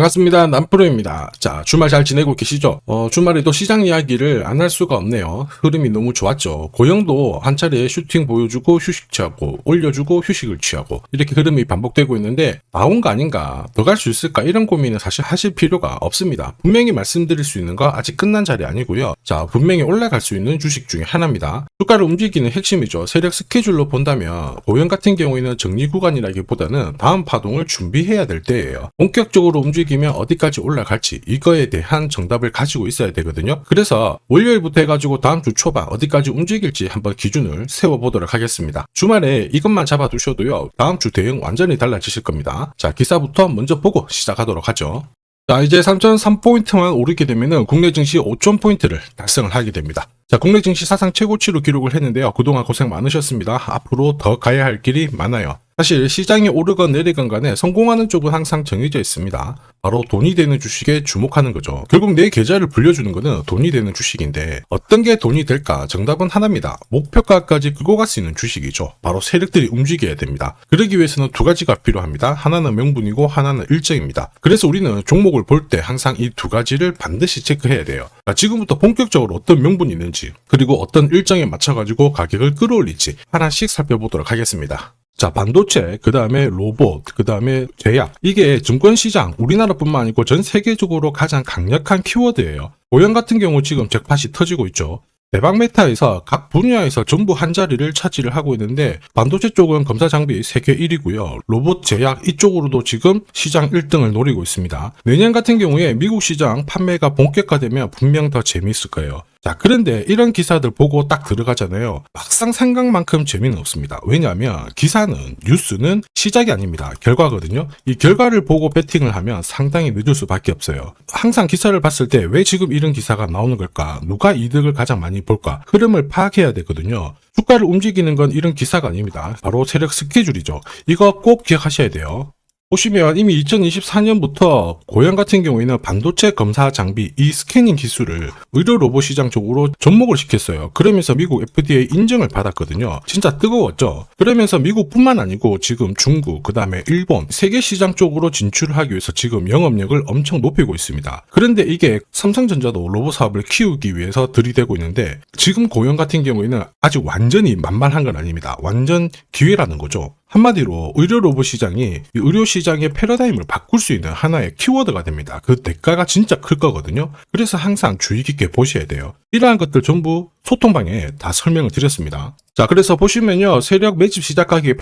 반갑습니다. 남프로입니다. 자, 주말 잘 지내고 계시죠? 주말에도 시장 이야기를 안 할 수가 없네요. 흐름이 너무 좋았죠. 고영도 한 차례 슈팅 보여주고 휴식 취하고 올려주고 휴식을 취하고 이렇게 흐름이 반복되고 있는데 나온 거 아닌가? 더 갈 수 있을까? 이런 고민은 사실 하실 필요가 없습니다. 분명히 말씀드릴 수 있는 거 아직 끝난 자리 아니고요. 자, 분명히 올라갈 수 있는 주식 중에 하나입니다. 주가를 움직이는 핵심이죠. 세력 스케줄로 본다면 고영 같은 경우에는 정리 구간이라기보다는 다음 파동을 준비해야 될 때예요. 본격적으로 움직이면 어디까지 올라갈지 이거에 대한 정답을 가지고 있어야 되거든요. 그래서 월요일부터 해가지고 다음 주 초반 어디까지 움직일지 한번 기준을 세워보도록 하겠습니다. 주말에 이것만 잡아두셔도요. 다음 주 대응 완전히 달라지실 겁니다. 자, 기사부터 먼저 보고 시작하도록 하죠. 자, 이제 3,003포인트만 오르게 되면은 국내 증시 5,000포인트를 달성을 하게 됩니다. 자, 국내 증시 사상 최고치로 기록을 했는데요. 그동안 고생 많으셨습니다. 앞으로 더 가야 할 길이 많아요. 사실 시장이 오르건 내리건 간에 성공하는 쪽은 항상 정해져 있습니다. 바로 돈이 되는 주식에 주목하는 거죠. 결국 내 계좌를 불려주는 거는 돈이 되는 주식인데 어떤 게 돈이 될까? 정답은 하나입니다. 목표가까지 끌고 갈 수 있는 주식이죠. 바로 세력들이 움직여야 됩니다. 그러기 위해서는 두 가지가 필요합니다. 하나는 명분이고 하나는 일정입니다. 그래서 우리는 종목을 볼 때 항상 이 두 가지를 반드시 체크해야 돼요. 자, 지금부터 본격적으로 어떤 명분이 있는지 그리고 어떤 일정에 맞춰가지고 가격을 끌어올릴지 하나씩 살펴보도록 하겠습니다. 자, 반도체, 그 다음에 로봇, 그 다음에 제약. 이게 증권시장, 우리나라뿐만 아니고 전 세계적으로 가장 강력한 키워드예요. 고영 같은 경우 지금 잭팟이 터지고 있죠. 대박 메타에서 각 분야에서 전부 한 자리를 차지를 하고 있는데 반도체 쪽은 검사 장비 세계 1위고요. 로봇 제약 이쪽으로도 지금 시장 1등을 노리고 있습니다. 내년 같은 경우에 미국 시장 판매가 본격화되면 분명 더 재미있을 거예요. 자, 그런데 이런 기사들 보고 딱 들어가잖아요. 막상 생각만큼 재미는 없습니다. 왜냐하면 기사는, 뉴스는 시작이 아닙니다. 결과거든요. 이 결과를 보고 배팅을 하면 상당히 늦을 수밖에 없어요. 항상 기사를 봤을 때 왜 지금 이런 기사가 나오는 걸까? 누가 이득을 가장 많이 볼까? 흐름을 파악해야 되거든요. 주가를 움직이는 건 이런 기사가 아닙니다. 바로 세력 스케줄이죠. 이거 꼭 기억하셔야 돼요. 보시면 이미 2024년부터 고영 같은 경우에는 반도체 검사 장비 이 스캐닝 기술을 의료 로봇 시장 쪽으로 접목을 시켰어요. 그러면서 미국 FDA 인정을 받았거든요. 진짜 뜨거웠죠. 그러면서 미국뿐만 아니고 지금 중국, 그 다음에 일본, 세계 시장 쪽으로 진출을 하기 위해서 지금 영업력을 엄청 높이고 있습니다. 그런데 이게 삼성전자도 로봇 사업을 키우기 위해서 들이대고 있는데 지금 고영 같은 경우에는 아직 완전히 만만한 건 아닙니다. 완전 기회라는 거죠. 한마디로 의료 로봇 시장이 의료 시장의 패러다임을 바꿀 수 있는 하나의 키워드가 됩니다. 그 대가가 진짜 클 거거든요. 그래서 항상 주의 깊게 보셔야 돼요. 이러한 것들 전부 소통방에 다 설명을 드렸습니다. 자, 그래서 보시면요. 세력 매집 시작 가격이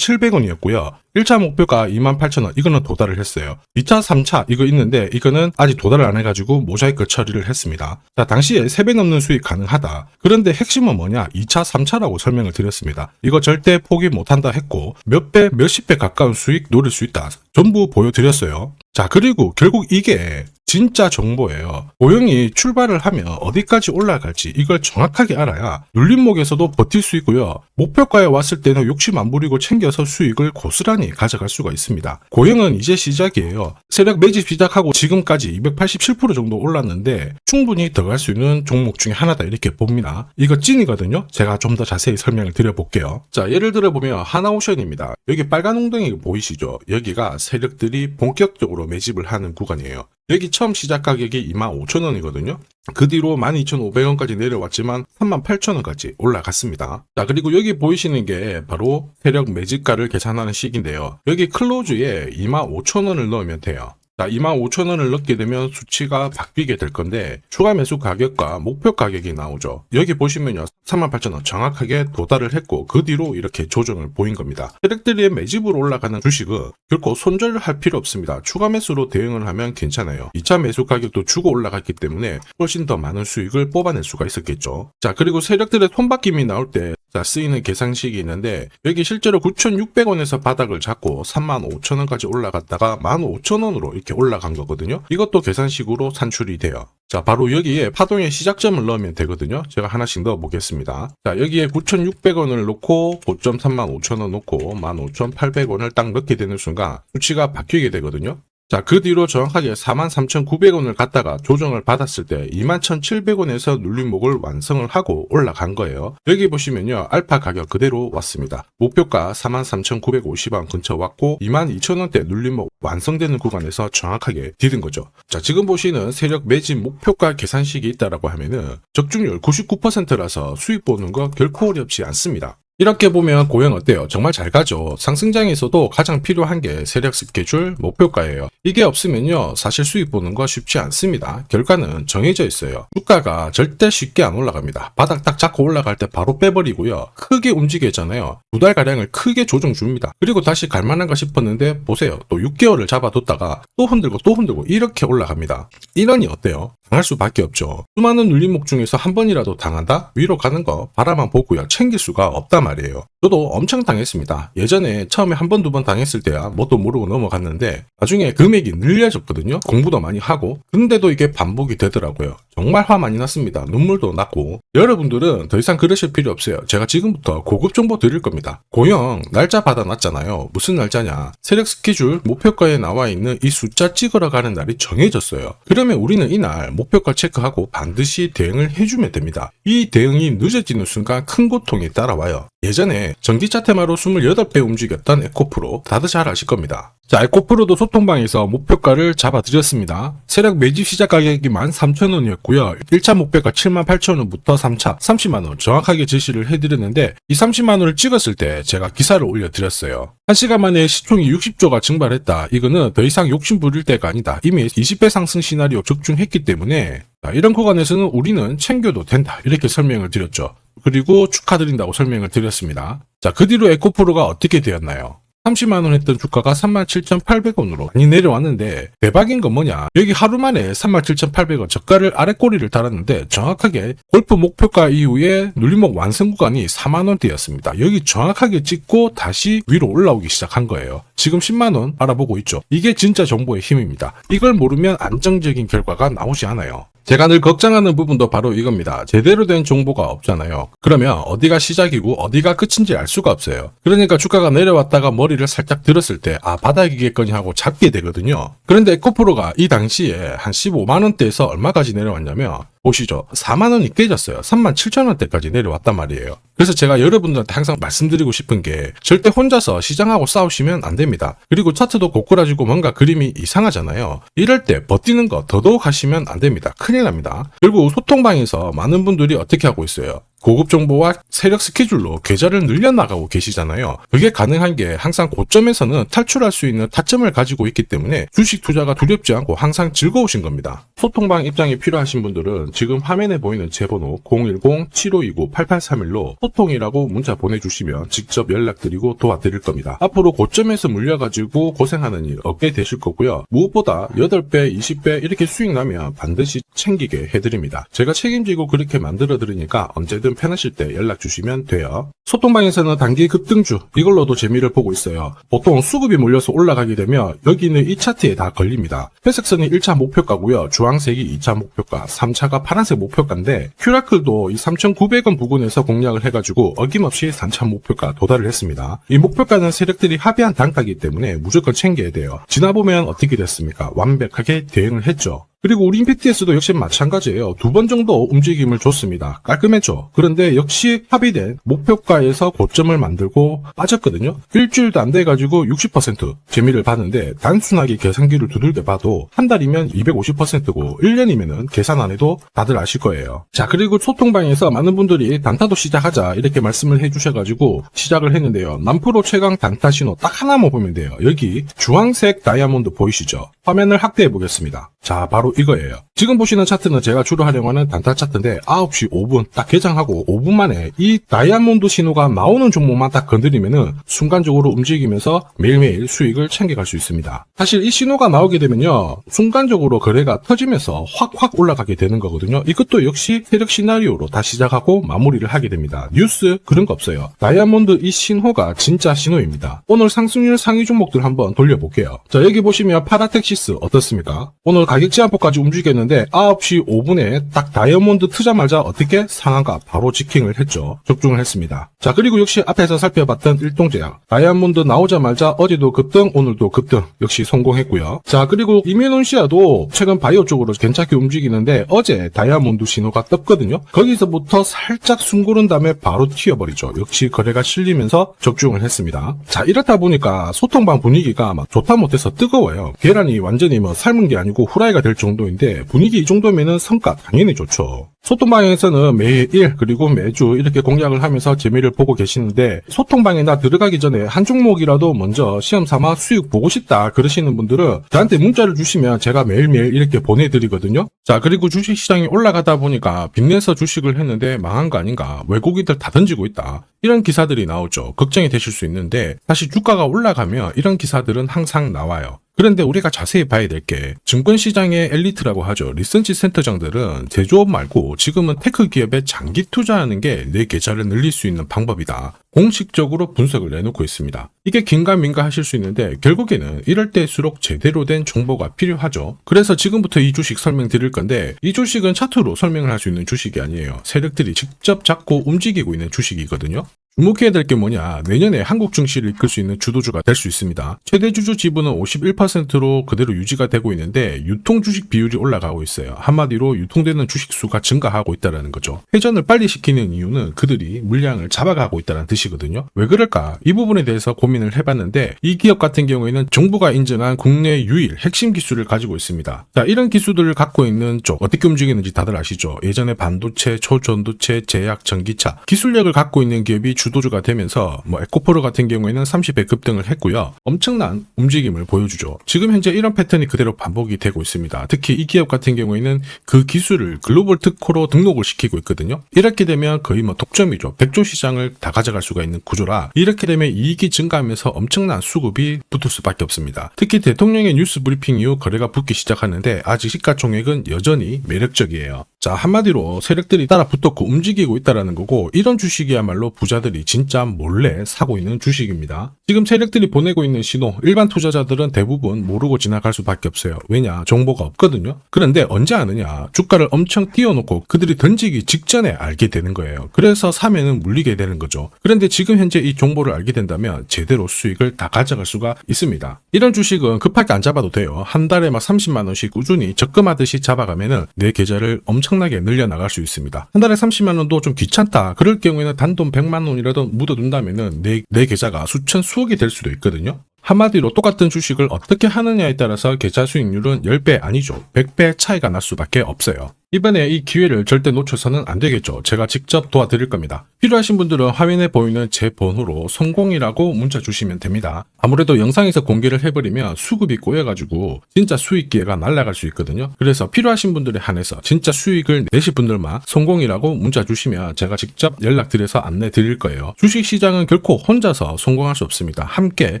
8,700원이었고요. 1차 목표가 28,000원. 이거는 도달을 했어요. 2차, 3차 이거 있는데 이거는 아직 도달을 안 해가지고 모자이크 처리를 했습니다. 자, 당시에 3배 넘는 수익 가능하다. 그런데 핵심은 뭐냐? 2차, 3차라고 설명을 드렸습니다. 이거 절대 포기 못한다 했고 몇 배, 몇십 배 가까운 수익 노릴 수 있다. 전부 보여드렸어요. 자, 그리고 결국 이게 진짜 정보예요. 고영이 출발을 하면 어디까지 올라갈지 이걸 정확하게 알아야 눌림목에서도 버틸 수 있고요. 목표가에 왔을 때는 욕심 안 부리고 챙겨서 수익을 고스란히 가져갈 수가 있습니다. 고영은 이제 시작이에요. 세력 매집 시작하고 지금까지 287% 정도 올랐는데 충분히 더 갈 수 있는 종목 중에 하나다 이렇게 봅니다. 이거 찐이거든요. 제가 좀 더 자세히 설명을 드려볼게요. 자, 예를 들어 보면 하나오션입니다. 여기 빨간 웅덩이 보이시죠? 여기가 세력들이 본격적으로 매집을 하는 구간이에요. 여기 처음 시작 가격이 25,000원이거든요. 그 뒤로 12,500원까지 내려왔지만 38,000원까지 올라갔습니다. 자, 그리고 여기 보이시는 게 바로 세력 매집가를 계산하는 식인데요. 여기 클로즈에 25,000원을 넣으면 돼요. 자, 25,000원을 넣게 되면 수치가 바뀌게 될 건데 추가 매수 가격과 목표 가격이 나오죠. 여기 보시면요. 38,000원 정확하게 도달을 했고 그 뒤로 이렇게 조정을 보인 겁니다. 세력들이 매집으로 올라가는 주식은 결코 손절할 필요 없습니다. 추가 매수로 대응을 하면 괜찮아요. 2차 매수 가격도 주고 올라갔기 때문에 훨씬 더 많은 수익을 뽑아낼 수가 있었겠죠. 자, 그리고 세력들의 손바뀜이 나올 때 쓰이는 계산식이 있는데 여기 실제로 9,600원에서 바닥을 잡고 35,000원까지 올라갔다가 15,000원으로 이렇게 올라간 거거든요. 이것도 계산식으로 산출이 돼요. 자, 바로 여기에 파동의 시작점을 넣으면 되거든요. 제가 하나씩 넣어 보겠습니다. 자, 여기에 9,600원을 놓고 고점 35,000원 놓고 15,800원을 딱 넣게 되는 순간 수치가 바뀌게 되거든요. 자, 그 뒤로 정확하게 43,900원을 갖다가 조정을 받았을 때 21,700원에서 눌림목을 완성을 하고 올라간 거예요. 여기 보시면요, 알파 가격 그대로 왔습니다. 목표가 43,950원 근처 왔고 22,000원대 눌림목 완성되는 구간에서 정확하게 디딘 거죠. 자, 지금 보시는 세력 매집 목표가 계산식이 있다라고 하면은 적중률 99%라서 수익 보는 거 결코 어렵지 않습니다. 이렇게 보면 고영 어때요? 정말 잘 가죠. 상승장에서도 가장 필요한 게 세력 스케줄, 목표가예요. 이게 없으면요, 사실 수익 보는 거 쉽지 않습니다. 결과는 정해져 있어요. 주가가 절대 쉽게 안 올라갑니다. 바닥 딱 잡고 올라갈 때 바로 빼버리고요. 크게 움직이잖아요. 2달가량을 크게 조정 줍니다. 그리고 다시 갈만한가 싶었는데 보세요. 또 6개월을 잡아뒀다가 또 흔들고 이렇게 올라갑니다. 이러니 어때요? 당할 수밖에 없죠. 수많은 눌림목 중에서 한 번이라도 당한다? 위로 가는 거 바라만 보고요. 챙길 수가 없단 말이에요. 저도 엄청 당했습니다. 예전에 처음에 한 번, 두 번 당했을 때야 뭣도 모르고 넘어갔는데 나중에 금액이 늘려졌거든요. 공부도 많이 하고. 근데도 이게 반복이 되더라고요. 정말 화 많이 났습니다. 눈물도 났고. 여러분들은 더 이상 그러실 필요 없어요. 제가 지금부터 고급 정보 드릴 겁니다. 고영 날짜 받아놨잖아요. 무슨 날짜냐? 세력 스케줄 목표가에 나와 있는 이 숫자 찍으러 가는 날이 정해졌어요. 그러면 우리는 이날 목표가 체크하고 반드시 대응을 해주면 됩니다. 이 대응이 늦어지는 순간 큰 고통이 따라와요. 예전에 전기차 테마로 28배 움직였던 에코프로 다들 잘 아실 겁니다. 자, 에코프로도 소통방에서 목표가를 잡아드렸습니다. 세력 매집 시작 가격이 13,000원이었고요. 1차 목표가 78,000원부터 3차 30만원 정확하게 제시를 해드렸는데 이 30만원을 찍었을 때 제가 기사를 올려드렸어요. 1시간 만에 시총이 60조가 증발했다. 이거는 더 이상 욕심 부릴 때가 아니다. 이미 20배 상승 시나리오 적중했기 때문에 이런 구간에서는 우리는 챙겨도 된다. 이렇게 설명을 드렸죠. 그리고 축하드린다고 설명을 드렸습니다. 자, 그 뒤로 에코프로가 어떻게 되었나요? 30만원 했던 주가가 37,800원으로 많이 내려왔는데 대박인 건 뭐냐? 여기 하루 만에 37,800원 저가를 아래꼬리를 달았는데 정확하게 골프 목표가 이후에 눌림목 완성 구간이 4만원대였습니다. 여기 정확하게 찍고 다시 위로 올라오기 시작한 거예요. 지금 10만원 알아보고 있죠. 이게 진짜 정보의 힘입니다. 이걸 모르면 안정적인 결과가 나오지 않아요. 제가 늘 걱정하는 부분도 바로 이겁니다. 제대로 된 정보가 없잖아요. 그러면 어디가 시작이고 어디가 끝인지 알 수가 없어요. 그러니까 주가가 내려왔다가 머리를 살짝 들었을 때 바닥이겠거니 하고 잡게 되거든요. 그런데 에코프로가 이 당시에 한 15만원대에서 얼마까지 내려왔냐면 보시죠. 4만원이 깨졌어요. 37,000원대까지 내려왔단 말이에요. 그래서 제가 여러분들한테 항상 말씀드리고 싶은 게 절대 혼자서 시장하고 싸우시면 안 됩니다. 그리고 차트도 고꾸라지고 뭔가 그림이 이상하잖아요. 이럴 때 버티는 거 더더욱 하시면 안 됩니다. 큰일 납니다. 그리고 소통방에서 많은 분들이 어떻게 하고 있어요? 고급 정보와 세력 스케줄로 계좌를 늘려나가고 계시잖아요. 그게 가능한 게 항상 고점에서는 탈출할 수 있는 타점을 가지고 있기 때문에 주식 투자가 두렵지 않고 항상 즐거우신 겁니다. 소통방 입장이 필요하신 분들은 지금 화면에 보이는 제 번호 010-7529-8831로 소통이라고 문자 보내주시면 직접 연락드리고 도와드릴 겁니다. 앞으로 고점에서 물려가지고 고생하는 일 없게 되실 거고요. 무엇보다 8배, 20배 이렇게 수익 나면 반드시 챙기게 해드립니다. 제가 책임지고 그렇게 만들어드리니까 언제든 편하실 때 연락 주시면 돼요. 소통방에서는 단기 급등주 이걸로도 재미를 보고 있어요. 보통 수급이 몰려서 올라가게 되면 여기는 이 차트에 다 걸립니다. 회색선이 1차 목표가고요. 주황색이 2차 목표가, 3차가 파란색 목표가인데 큐라클도 이 3,900원 부근에서 공략을 해가지고 어김없이 3차 목표가 도달을 했습니다. 이 목표가는 세력들이 합의한 단가이기 때문에 무조건 챙겨야 돼요. 지나보면 어떻게 됐습니까? 완벽하게 대응을 했죠. 그리고 우리 임팩트에서도 역시 마찬가지예요. 2번 정도 움직임을 줬습니다. 깔끔했죠. 그런데 역시 합의된 목표가에서 고점을 만들고 빠졌거든요. 일주일도 안 돼가지고 60% 재미를 봤는데 단순하게 계산기를 두들겨 봐도 한 달이면 250%고 1년이면은 계산 안 해도 다들 아실 거예요. 자, 그리고 소통방에서 많은 분들이 단타도 시작하자 이렇게 말씀을 해주셔가지고 시작을 했는데요. 남프로 최강 단타 신호 딱 하나만 보면 돼요. 여기 주황색 다이아몬드 보이시죠? 화면을 확대해 보겠습니다. 자, 바로 이거예요. 지금 보시는 차트는 제가 주로 활용하는 단타 차트인데 9시 5분 딱 개장하고 5분 만에 이 다이아몬드 신호가 나오는 종목만 딱 건드리면은 순간적으로 움직이면서 매일매일 수익을 챙겨갈 수 있습니다. 사실 이 신호가 나오게 되면요, 순간적으로 거래가 터지면서 확 올라가게 되는 거거든요. 이것도 역시 세력 시나리오로 다 시작하고 마무리를 하게 됩니다. 뉴스 그런 거 없어요. 다이아몬드 이 신호가 진짜 신호입니다. 오늘 상승률 상위 종목들 한번 돌려볼게요. 자, 여기 보시면 파라텍시스 어떻습니까? 오늘 가격 제한폭까지 움직였는데 있었는데 9시 5분에 딱 다이아몬드 트자마자 어떻게 상한가 바로 지킹을 했죠. 적중을 했습니다. 자, 그리고 역시 앞에서 살펴봤던 일동제약 다이아몬드 나오자마자 어제도 급등 오늘도 급등 역시 성공했고요. 자, 그리고 이뮤논시아도 최근 바이오 쪽으로 괜찮게 움직이는데 어제 다이아몬드 신호가 떴거든요. 거기서부터 살짝 숨고른 다음에 바로 튀어버리죠. 역시 거래가 실리면서 적중을 했습니다. 자, 이렇다 보니까 소통방 분위기가 막 좋다 못해서 뜨거워요. 계란이 완전히 뭐 삶은 게 아니고 후라이가 될 정도인데 분위기 이 정도면은 성과 당연히 좋죠. 소통방에서는 매일 그리고 매주 이렇게 공략을 하면서 재미를 보고 계시는데 소통방에 나 들어가기 전에 한 종목이라도 먼저 시험 삼아 수익 보고 싶다 그러시는 분들은 저한테 문자를 주시면 제가 매일매일 이렇게 보내드리거든요. 자, 그리고 주식시장이 올라가다 보니까 빚내서 주식을 했는데 망한 거 아닌가, 외국인들 다 던지고 있다, 이런 기사들이 나오죠. 걱정이 되실 수 있는데 사실 주가가 올라가면 이런 기사들은 항상 나와요. 그런데 우리가 자세히 봐야 될 게 증권시장의 엘리트라고 하죠. 리서치 센터장들은 제조업 말고 지금은 테크 기업에 장기 투자하는 게 내 계좌를 늘릴 수 있는 방법이다. 공식적으로 분석을 내놓고 있습니다. 이게 긴가민가 하실 수 있는데 결국에는 이럴 때일수록 제대로 된 정보가 필요하죠. 그래서 지금부터 이 주식 설명드릴 건데 이 주식은 차트로 설명을 할 수 있는 주식이 아니에요. 세력들이 직접 잡고 움직이고 있는 주식이거든요. 주목해야 될 게 뭐냐, 내년에 한국 증시를 이끌 수 있는 주도주가 될 수 있습니다. 최대 주주 지분은 51%로 그대로 유지가 되고 있는데 유통 주식 비율이 올라가고 있어요. 한마디로 유통되는 주식 수가 증가하고 있다는 거죠. 회전을 빨리 시키는 이유는 그들이 물량을 잡아가고 있다는 뜻이거든요. 왜 그럴까? 이 부분에 대해서 고민을 해봤는데 이 기업 같은 경우에는 정부가 인정한 국내 유일 핵심 기술을 가지고 있습니다. 자, 이런 기술들을 갖고 있는 쪽 어떻게 움직이는지 다들 아시죠? 예전에 반도체, 초전도체, 제약, 전기차 기술력을 갖고 있는 기업이 주도주가 되면서 에코프로 같은 경우에는 30배 급등을 했고요. 엄청난 움직임을 보여주죠. 지금 현재 이런 패턴이 그대로 반복이 되고 있습니다. 특히 이 기업 같은 경우에는 그 기술을 글로벌 특허로 등록을 시키고 있거든요. 이렇게 되면 거의 독점이죠. 100조 시장을 다 가져갈 수가 있는 구조라 이렇게 되면 이익이 증가하면서 엄청난 수급이 붙을 수밖에 없습니다. 특히 대통령의 뉴스 브리핑 이후 거래가 붙기 시작하는데 아직 시가총액은 여전히 매력적이에요. 자, 한마디로 세력들이 따라 붙었고 움직이고 있다는 거고 이런 주식이야말로 부자들이 진짜 몰래 사고 있는 주식입니다. 지금 세력들이 보내고 있는 신호 일반 투자자들은 대부분 모르고 지나갈 수밖에 없어요. 왜냐? 정보가 없거든요. 그런데 언제 아느냐? 주가를 엄청 띄워놓고 그들이 던지기 직전에 알게 되는 거예요. 그래서 사면은 물리게 되는 거죠. 그런데 지금 현재 이 정보를 알게 된다면 제대로 수익을 다 가져갈 수가 있습니다. 이런 주식은 급하게 안 잡아도 돼요. 한 달에 30만 원씩 꾸준히 적금하듯이 잡아가면은 내 계좌를 엄청나게 늘려나갈 수 있습니다. 한 달에 30만 원도 좀 귀찮다. 그럴 경우에는 단돈 100만 원이라도 묻어둔다면은 내 계좌가 수천 수억이 될 수도 있거든요. 한마디로 똑같은 주식을 어떻게 하느냐에 따라서 계좌 수익률은 10배 아니죠. 100배 차이가 날 수밖에 없어요. 이번에 이 기회를 절대 놓쳐서는 안 되겠죠. 제가 직접 도와드릴 겁니다. 필요하신 분들은 화면에 보이는 제 번호로 성공이라고 문자 주시면 됩니다. 아무래도 영상에서 공개를 해버리면 수급이 꼬여가지고 진짜 수익 기회가 날아갈 수 있거든요. 그래서 필요하신 분들에 한해서 진짜 수익을 내실 분들만 성공이라고 문자 주시면 제가 직접 연락드려서 안내 드릴 거예요. 주식시장은 결코 혼자서 성공할 수 없습니다. 함께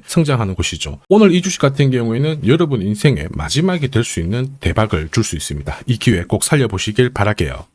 성장하는 곳이죠. 오늘 이 주식 같은 경우에는 여러분 인생의 마지막이 될 수 있는 대박을 줄 수 있습니다. 이 기회 꼭 살려보시길 바랄게요.